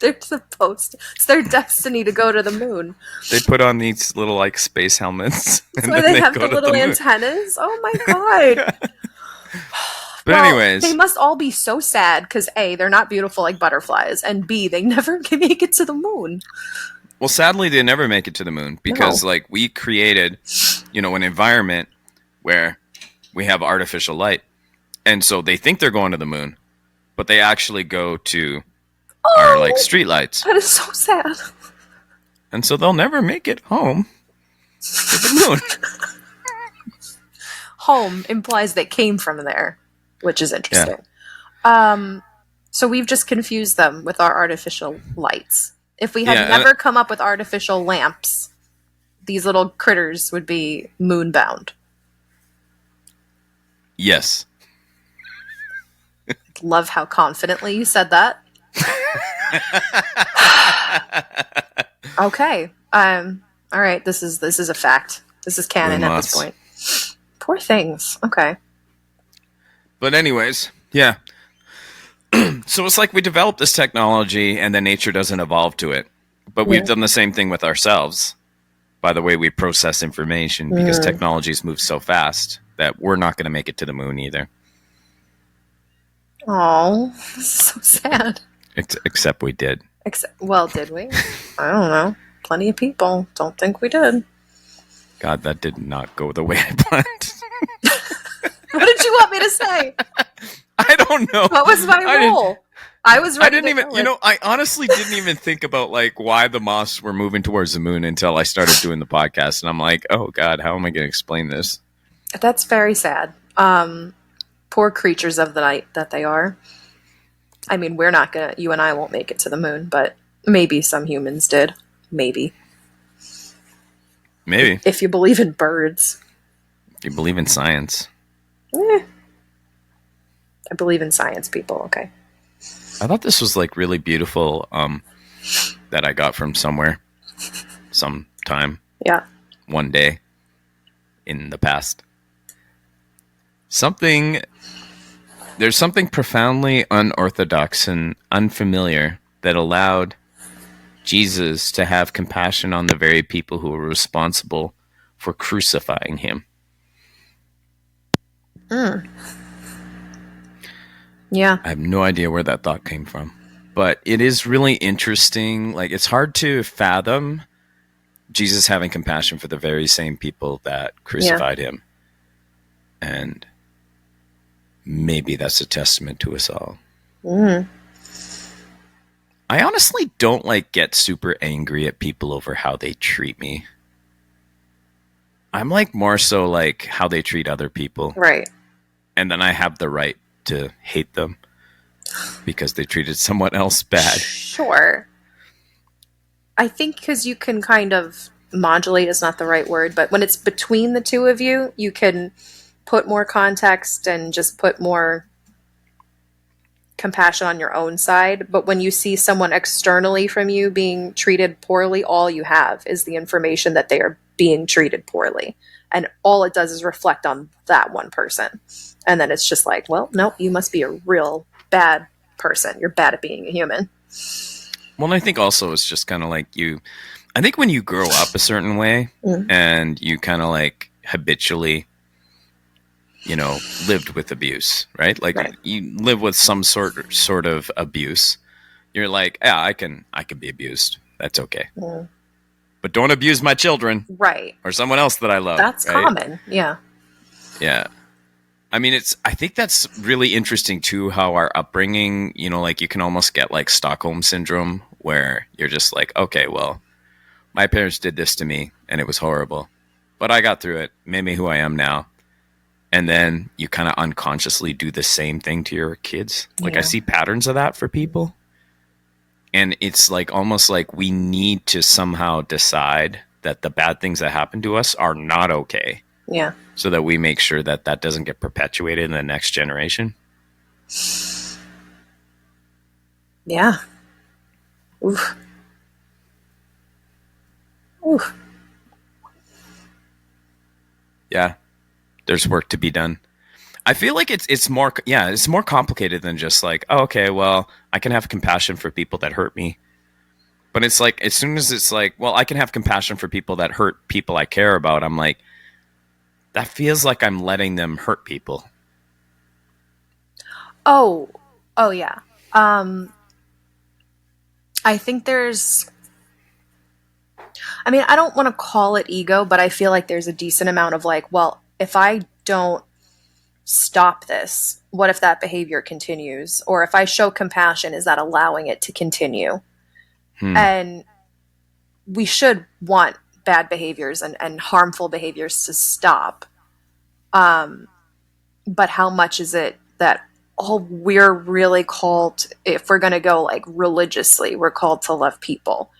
They're supposed to. It's their destiny to go to the moon. They put on these little like space helmets. That's why they have the little antennas. Oh my god. But anyways. They must all be so sad because A, they're not beautiful like butterflies, and B, they never can make it to the moon. Well, sadly, they never make it to the moon because like we created, an environment where we have artificial light. And so they think they're going to the moon, but they actually go to our like street lights. That is so sad. And so they'll never make it home to the moon. Home implies they came from there, which is interesting. Yeah. So we've just confused them with our artificial lights. If we had never come up with artificial lamps, these little critters would be moon-bound. Yes. Love how confidently you said that. Okay. All right. This is a fact. This is canon at this point. Poor things. Okay. But anyways, yeah. So it's like we developed this technology and then nature doesn't evolve to it. But we've done the same thing with ourselves by the way we process information because technologies move so fast that we're not going to make it to the moon either. Oh, this is so sad. Except we did. Did we? I don't know. Plenty of people don't think we did. God, that did not go the way I planned. What did you want me to say? I don't know. What was my role? I was ready. I honestly didn't even think about like why the moths were moving towards the moon until I started doing the podcast, and I'm like, oh God, how am I going to explain this? That's very sad. Poor creatures of the night that they are. I mean, you and I won't make it to the moon, but maybe some humans did. Maybe. If you believe in birds. If you believe in science. I believe in science, people. Okay. I thought this was like really beautiful that I got from somewhere. Sometime. Yeah. One day in the past. There's something profoundly unorthodox and unfamiliar that allowed Jesus to have compassion on the very people who were responsible for crucifying him. Yeah. I have no idea where that thought came from. But it is really interesting. Like, it's hard to fathom Jesus having compassion for the very same people that crucified him. And maybe that's a testament to us all. I honestly don't get super angry at people over how they treat me. I'm more so how they treat other people. Right. And then I have the right to hate them because they treated someone else bad. Sure. I think because you can kind of modulate is not the right word, but when it's between the two of you, you can put more context and just put more compassion on your own side. But when you see someone externally from you being treated poorly, all you have is the information that they are being treated poorly. And all it does is reflect on that one person. And then it's just well, no, you must be a real bad person. You're bad at being a human. Well, I think also it's just kind of I think when you grow up a certain way and you kind of habitually, lived with abuse, right? Right. You live with some sort of abuse. You're I can be abused. That's okay. but don't abuse my children Right. or someone else that I love. That's right? common. Yeah. Yeah. I mean, I think that's really interesting too, how our upbringing, like you can almost get like Stockholm syndrome where you're just like, okay, well, my parents did this to me and it was horrible, but I got through it, made me who I am now. And then you kind of unconsciously do the same thing to your kids. Like I see patterns of that for people. And it's like almost like we need to somehow decide that the bad things that happen to us are not okay. Yeah. So that we make sure that that doesn't get perpetuated in the next generation. Yeah. Oof. Oof. Yeah. There's work to be done. I feel like it's more complicated than just like, oh, okay, well, I can have compassion for people that hurt me. But it's like, as soon as it's like, well, I can have compassion for people that hurt people I care about, I'm like, that feels like I'm letting them hurt people. Oh yeah. I think I don't want to call it ego, but I feel like there's a decent amount of like, well, if I don't stop this, what if that behavior continues? Or if I show compassion, is that allowing it to continue? And we should want bad behaviors and harmful behaviors to stop. But how much is it that we're really called, if we're going to go like religiously, we're called to love people,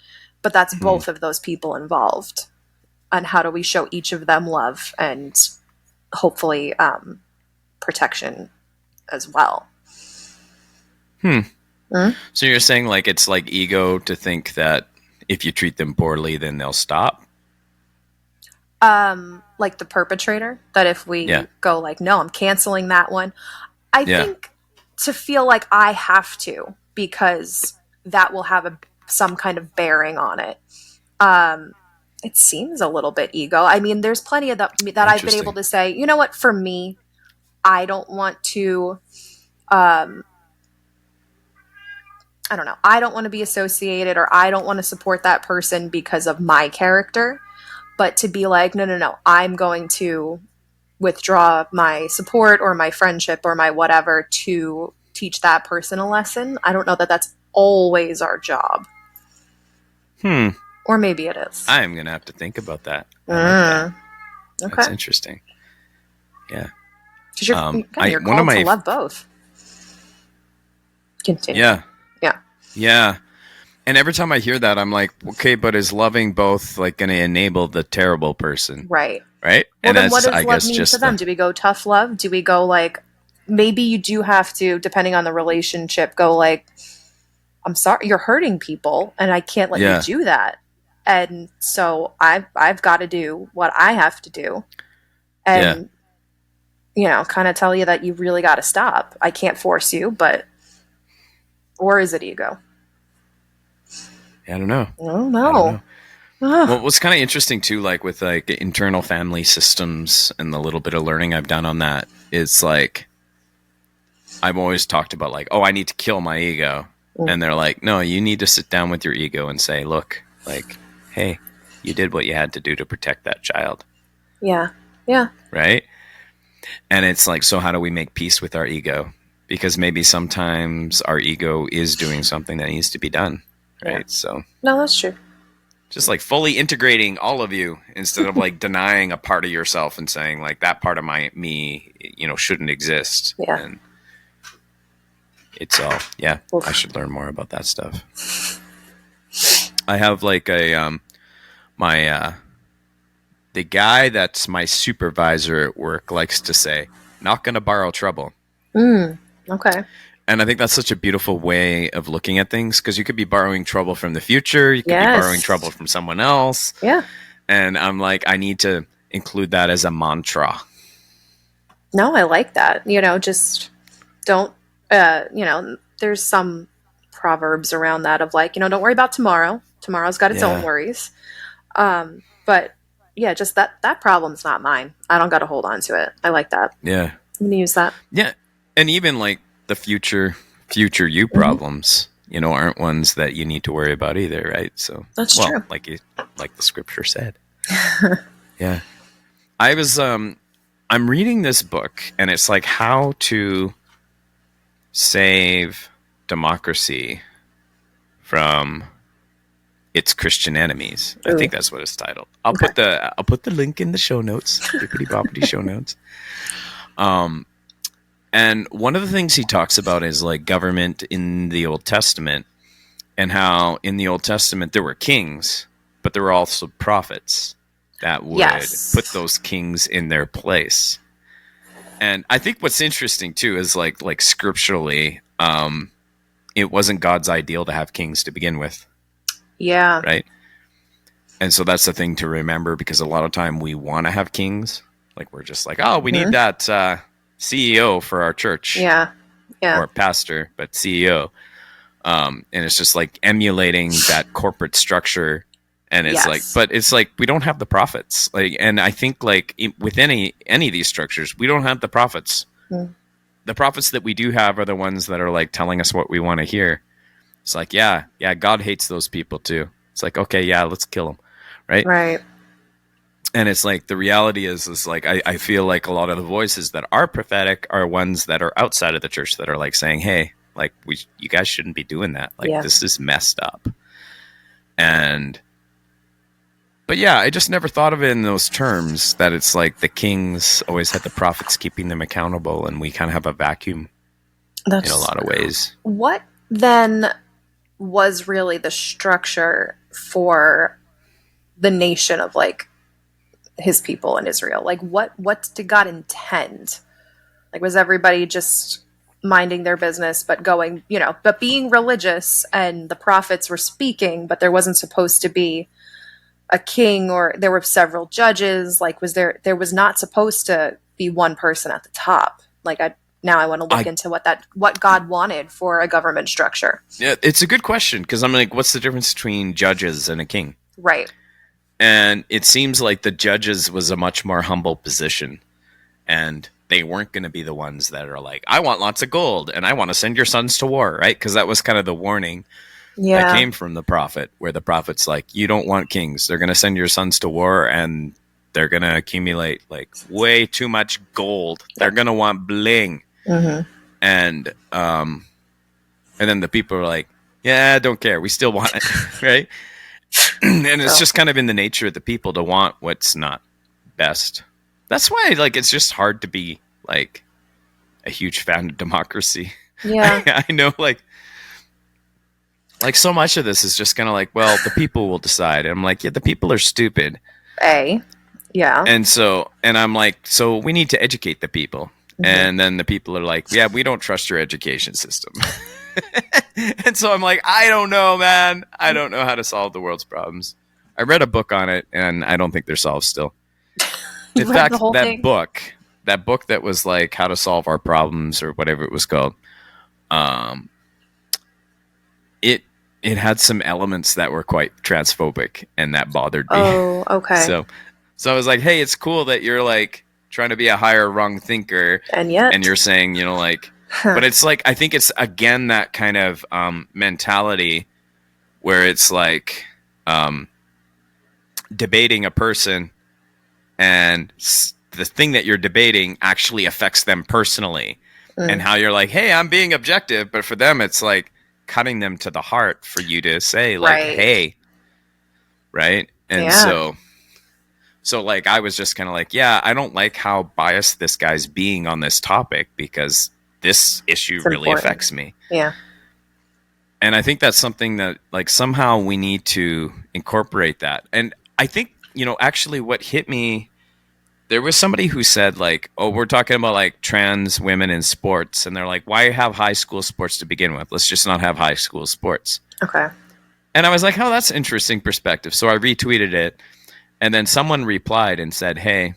but that's both of those people involved. And how do we show each of them love and hopefully protection as well? So you're saying like it's like ego to think that if you treat them poorly, then they'll stop? Like the perpetrator, that if we go like, no, I'm canceling that one. I think to feel like I have to, because that will have some kind of bearing on it. It seems a little bit ego. I mean, there's plenty of that I've been able to say, you know what, for me, I don't want to, I don't know. I don't want to be associated, or I don't want to support that person because of my character. But to be like, no, I'm going to withdraw my support or my friendship or my whatever to teach that person a lesson. I don't know that that's always our job. Or maybe it is. I am going to have to think about that. Okay. That's interesting. Yeah. Because you're called to love both. Continue. Yeah. Yeah. And every time I hear that, I'm like, okay, but is loving both like going to enable the terrible person? Right. Right? Well, and then what does love mean to them? Do we go tough love? Do we go like, maybe you do have to, depending on the relationship, go like, I'm sorry, you're hurting people and I can't let you do that. And so I've got to do what I have to do. And, kind of tell you that you really got to stop. I can't force you, or is it ego? I don't know. I don't know. Well, what's kind of interesting too, like with like internal family systems and the little bit of learning I've done on that, is like, I've always talked about like, oh, I need to kill my ego. And they're like, no, you need to sit down with your ego and say, look, like, hey, you did what you had to do to protect that child. Yeah. Yeah. Right. And it's like, so how do we make peace with our ego? Because maybe sometimes our ego is doing something that needs to be done. Right. Yeah. So no, that's true. Just like fully integrating all of you instead of like denying a part of yourself and saying like that part of me, shouldn't exist. Yeah. And it's all, I should learn more about that stuff. I have like the guy that's my supervisor at work likes to say, not going to borrow trouble. Okay. And I think that's such a beautiful way of looking at things, because you could be borrowing trouble from the future. You could be borrowing trouble from someone else. Yeah. And I'm like, I need to include that as a mantra. No, I like that. Just don't, there's some proverbs around that of like, don't worry about tomorrow. Tomorrow's got its own worries. But yeah, just that problem's not mine. I don't got to hold on to it. I like that. Yeah. I'm going to use that. Yeah. And even like the future you problems, aren't ones that you need to worry about either. Right. So that's true. Like you like the scripture said. Yeah. I'm reading this book, and it's like how to save democracy from its Christian enemies. Ooh. I think that's what it's titled. I'll Okay. put the link in the show notes, bippity boppity show notes. And one of the things he talks about is like government in the Old Testament, and how in the Old Testament there were kings, but there were also prophets that would put those kings in their place. And I think what's interesting too is like scripturally, it wasn't God's ideal to have kings to begin with. Yeah. Right. And so that's the thing to remember, because a lot of time we want to have kings. Like we're just like, oh, we need that CEO for our church. Yeah. Yeah. Or pastor, but CEO. And it's just like emulating that corporate structure. And it's like, but it's like, we don't have the prophets. Like, and I think like with any of these structures, we don't have the prophets. The prophets that we do have are the ones that are like telling us what we want to hear. It's like, yeah, God hates those people too. It's like, okay, yeah, let's kill them. Right. Right. And it's like, the reality is like, I feel like a lot of the voices that are prophetic are ones that are outside of the church that are like saying, hey, like you guys shouldn't be doing that. Like this is messed up. But yeah, I just never thought of it in those terms, that it's like the kings always had the prophets keeping them accountable, and we kind of have a vacuum in a lot of ways. What then was really the structure for the nation of like his people in Israel? Like what did God intend? Like, was everybody just minding their business, but going, but being religious, and the prophets were speaking, but there wasn't supposed to be a king, or there were several judges? Like, there was not supposed to be one person at the top. Like, I want to look into what God wanted for a government structure. Yeah, it's a good question, because I'm like, what's the difference between judges and a king? Right. And it seems like the judges was a much more humble position, and they weren't going to be the ones that are like, I want lots of gold and I want to send your sons to war, right? Because that was kind of the warning that came from the prophet, where the prophet's like, you don't want kings. They're going to send your sons to war, and they're going to accumulate like way too much gold. They're going to want bling. And then the people are like, yeah, I don't care. We still want it. Right. And it's just kind of in the nature of the people to want what's not best. That's why, like, it's just hard to be like a huge fan of democracy. Yeah. I know, like so much of this is just kind of like, well, the people will decide. And I'm like, yeah, the people are stupid. Yeah. And I'm like, so we need to educate the people. And then the people are like, yeah, we don't trust your education system. And so I'm like, I don't know, man. I don't know how to solve the world's problems. I read a book on it, and I don't think they're solved still. In fact, that book that was like How to Solve Our Problems, or whatever it was called, it had some elements that were quite transphobic, and that bothered me. Oh, okay. So I was like, hey, it's cool that you're like trying to be a higher rung thinker, and you're saying, like, but it's like, I think it's again that kind of mentality where it's like debating a person, and the thing that you're debating actually affects them personally, and how you're like, hey, I'm being objective, but for them it's like cutting them to the heart for you to say like, hey, right? And so like, I was just kind of like, yeah, I don't like how biased this guy's being on this topic, because this issue really affects me. Yeah. And I think that's something that like somehow we need to incorporate that. And I think, actually what hit me, there was somebody who said like, oh, we're talking about like trans women in sports. And they're like, why have high school sports to begin with? Let's just not have high school sports. Okay. And I was like, oh, that's an interesting perspective. So I retweeted it. And then someone replied and said, hey,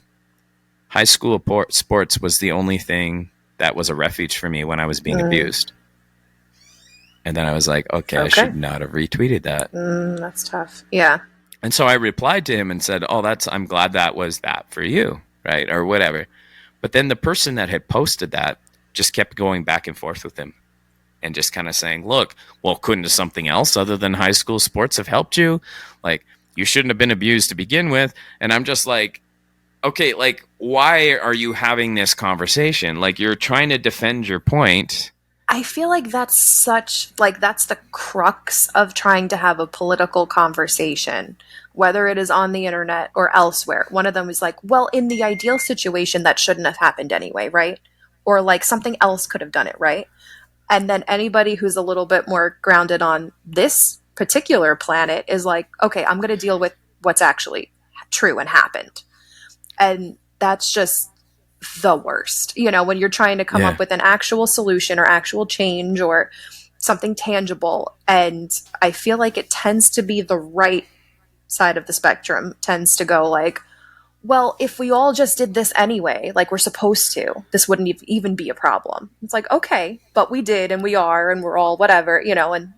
high school sports was the only thing that was a refuge for me when I was being abused. And then I was like, okay, I should not have retweeted that. That's tough. Yeah. And so I replied to him and said, oh, I'm glad that was that for you, right? Or whatever. But then the person that had posted that just kept going back and forth with him, and just kind of saying, look, well, couldn't something else other than high school sports have helped you? Like, you shouldn't have been abused to begin with. And I'm just like, okay, like, why are you having this conversation? Like, you're trying to defend your point. I feel like that's that's the crux of trying to have a political conversation, whether it is on the internet or elsewhere. One of them was like, well, in the ideal situation, that shouldn't have happened anyway, right? Or like something else could have done it, right? And then anybody who's a little bit more grounded on this particular planet is like, okay, I'm going to deal with what's actually true and happened. And that's just the worst, when you're trying to come up with an actual solution or actual change or something tangible. And I feel like it tends to be the right side of the spectrum tends to go like, well, if we all just did this anyway, like we're supposed to, this wouldn't even be a problem. It's like, okay, but we did, and we are, and we're all whatever, and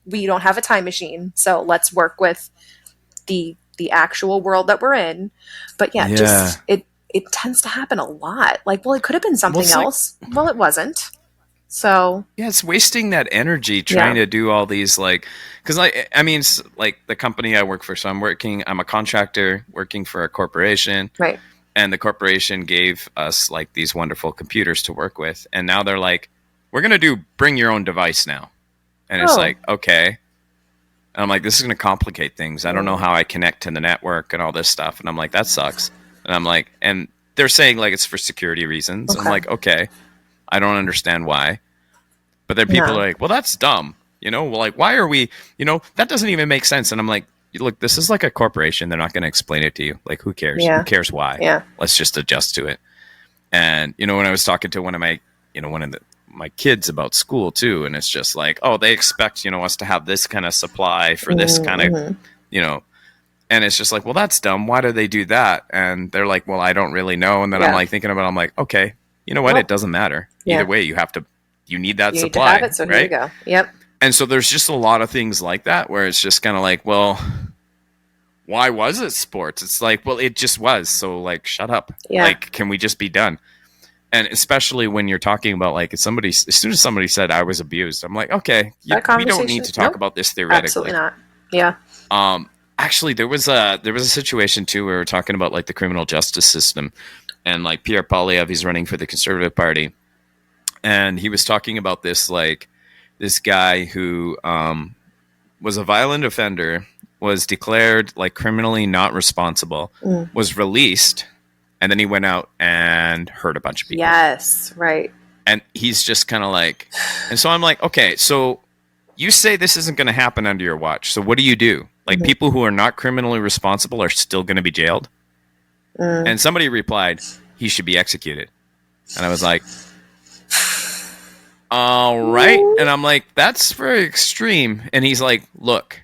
we don't have a time machine. So let's work with the actual world that we're in. But just it tends to happen a lot. Like, well, it could have been something else. Well, it wasn't. So yeah, it's wasting that energy trying to do all these, like, because I mean, like the company I work for. So I'm a contractor working for a corporation, right? And the corporation gave us like these wonderful computers to work with, and now they're like, we're gonna bring your own device now, and it's like, okay. And I'm like, this is gonna complicate things. I don't know how I connect to the network and all this stuff, and I'm like, that sucks. And I'm like, and they're saying like it's for security reasons. Okay. I'm like, okay, I don't understand why. But then people are like, well, that's dumb. Well, like, why are we, that doesn't even make sense. And I'm like, look, this is like a corporation. They're not going to explain it to you. Like, who cares? Who cares why? Yeah. Let's just adjust to it. And, when I was talking to one of my kids about school too, and it's just like, oh, they expect, us to have this kind of supply for this kind of, and it's just like, well, that's dumb. Why do they do that? And they're like, well, I don't really know. And then I'm like thinking about it. I'm like, okay, you know what? It doesn't matter. Either way, you need that supply. Need to have it, so right? Here you go. Yep. And so there's just a lot of things like that where it's just kind of like, well, why was it sports? It's like, well, it just was. So like, shut up. Yeah. Like, can we just be done? And especially when you're talking about like, as soon as somebody said I was abused, I'm like, okay, we don't need to talk about this theoretically. Absolutely not. Yeah. Actually, there was a situation too where we were talking about like the criminal justice system, and like Pierre Poilievre, he's running for the Conservative Party, and he was talking about this guy who was a violent offender, was declared like criminally not responsible, was released, and then he went out and hurt a bunch of people. Yes, right. And he's just kind of like, and so I'm like, okay, so you say this isn't going to happen under your watch. So what do you do? Like, people who are not criminally responsible are still going to be jailed? And somebody replied, he should be executed. And I was like, all right. And I'm like, that's very extreme. And he's like, look,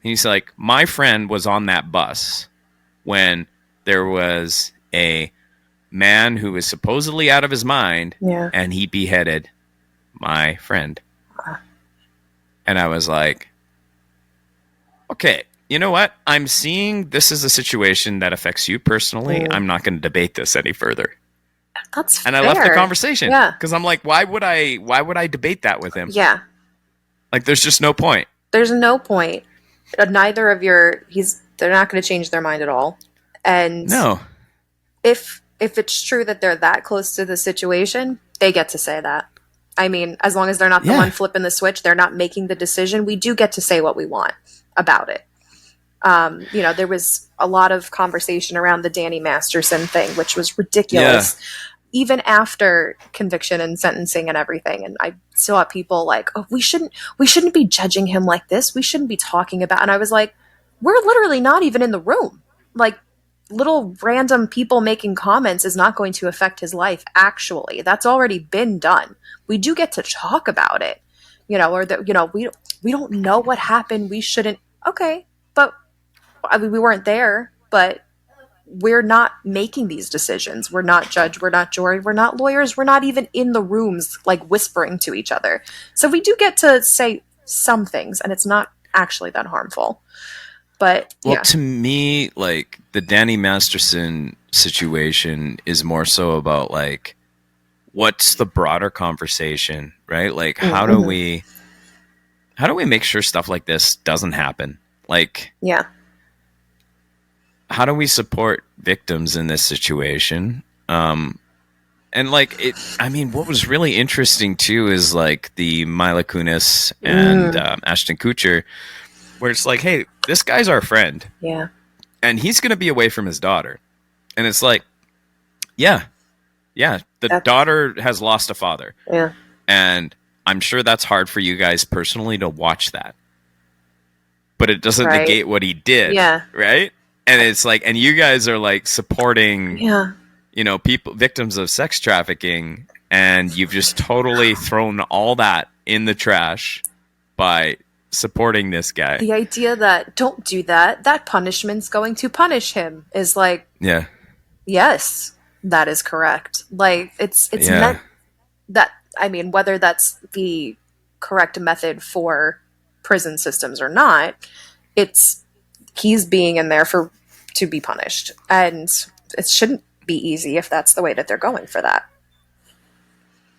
he's like, my friend was on that bus when there was a man who was supposedly out of his mind, and he beheaded my friend. And I was like, okay, you know what? I'm seeing this is a situation that affects you personally. I'm not going to debate this any further. That's fair. And I left the conversation. Yeah. Because I'm like, why would I debate that with him? Yeah. Like, there's just no point. There's no point. Neither of they're not going to change their mind at all. And no. If it's true that they're that close to the situation, they get to say that. I mean, as long as they're not the one flipping the switch, they're not making the decision, we do get to say what we want about it. There was a lot of conversation around the Danny Masterson thing, which was ridiculous. Yeah. Even after conviction and sentencing and everything. And I saw people like, oh, we shouldn't be judging him like this. We shouldn't be talking about, and I was like, we're literally not even in the room. Like, little random people making comments is not going to affect his life. Actually, that's already been done. We do get to talk about it, or that, we don't know what happened. We shouldn't. Okay. But I mean, we weren't there, but we're not making these decisions. We're not judge. We're not jury. We're not lawyers. We're not even in the rooms, like, whispering to each other. So we do get to say some things, and it's not actually that harmful. But to me, like, the Danny Masterson situation is more so about like, what's the broader conversation, right? Like, how do we make sure stuff like this doesn't happen? Like, how do we support victims in this situation? And like it, I mean, what was really interesting too is like the Mila Kunis and Ashton Kutcher, where it's like, hey, this guy's our friend, Yeah. and he's going to be away from his daughter, and it's like, yeah, the daughter has lost a father, Yeah. and I'm sure that's hard for you guys personally to watch that, but it doesn't Right. negate what he did, Yeah. right? And it's like, and you guys are like supporting, Yeah. you know, people, victims of sex trafficking, and you've just totally thrown all that in the trash by supporting this guy. The idea that don't do that, that punishment's going to punish him is like, Yeah. yes, that is correct. Like it's Yeah. meant that, I mean, whether that's the correct method for prison systems or not, it's he's being in there to be punished, and it shouldn't be easy if that's the way that they're going for that.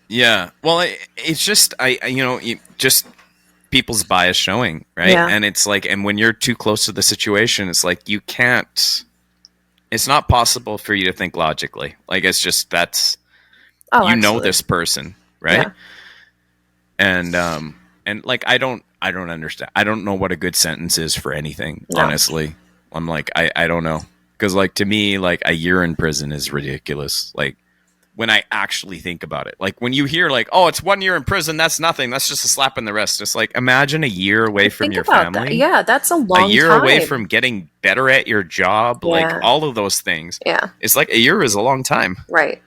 Yeah. Well, it's just just people's bias showing, right? Yeah. And it's like, and when you're too close to the situation, it's like you can't. It's not possible for you to think logically. Like it's just that's you know this person, right? Yeah. And like I don't understand. I don't know what a good sentence is for anything. No. Honestly, I'm like I don't know, because like to me, like a year in prison is ridiculous. Like when I actually think about it, like when you hear like, oh, it's 1 year in prison, that's nothing. That's just a slap in the wrist. It's like imagine a year away from your family. That. Yeah, that's a long a year time. away from getting better at your job, Yeah. like all of those things. Yeah. It's like a year is a long time. Right.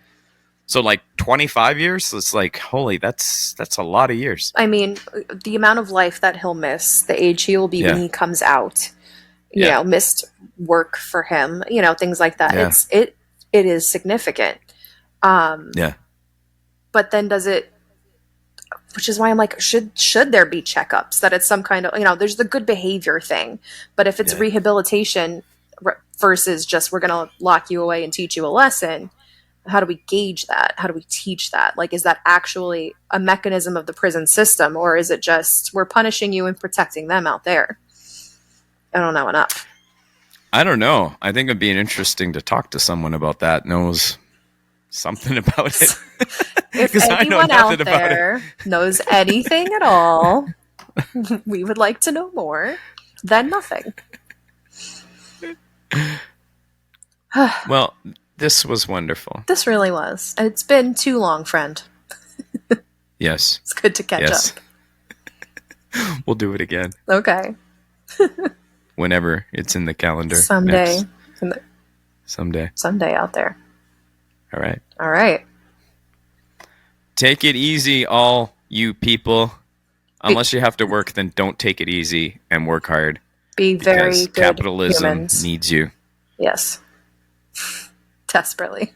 So like 25 years, it's like, holy, that's a lot of years. I mean, the amount of life that he'll miss, the age he will be when he comes out, you know, missed work for him, you know, things like that. Yeah. It is significant. Yeah. But then does it, which is why I'm like, should there be checkups that it's some kind of, you know, there's the good behavior thing, but if it's rehabilitation versus just, we're going to lock you away and teach you a lesson, how do we gauge that? How do we teach that? Like, is that actually a mechanism of the prison system, or is it just we're punishing you and protecting them out there? I don't know enough. I don't know. I think it'd be interesting to talk to someone about that, knows something about it. If anyone out there knows anything at all, we would like to know more than nothing. Well, this was wonderful. This really was. It's been too long, friend. Yes. It's good to catch up. We'll do it again. Okay. Whenever it's in the calendar. Someday. Someday. Someday out there. All right. All right. Take it easy, all you people. Unless you have to work, then don't take it easy and work hard. Be very good capitalism humans. needs you. Yes. Desperately.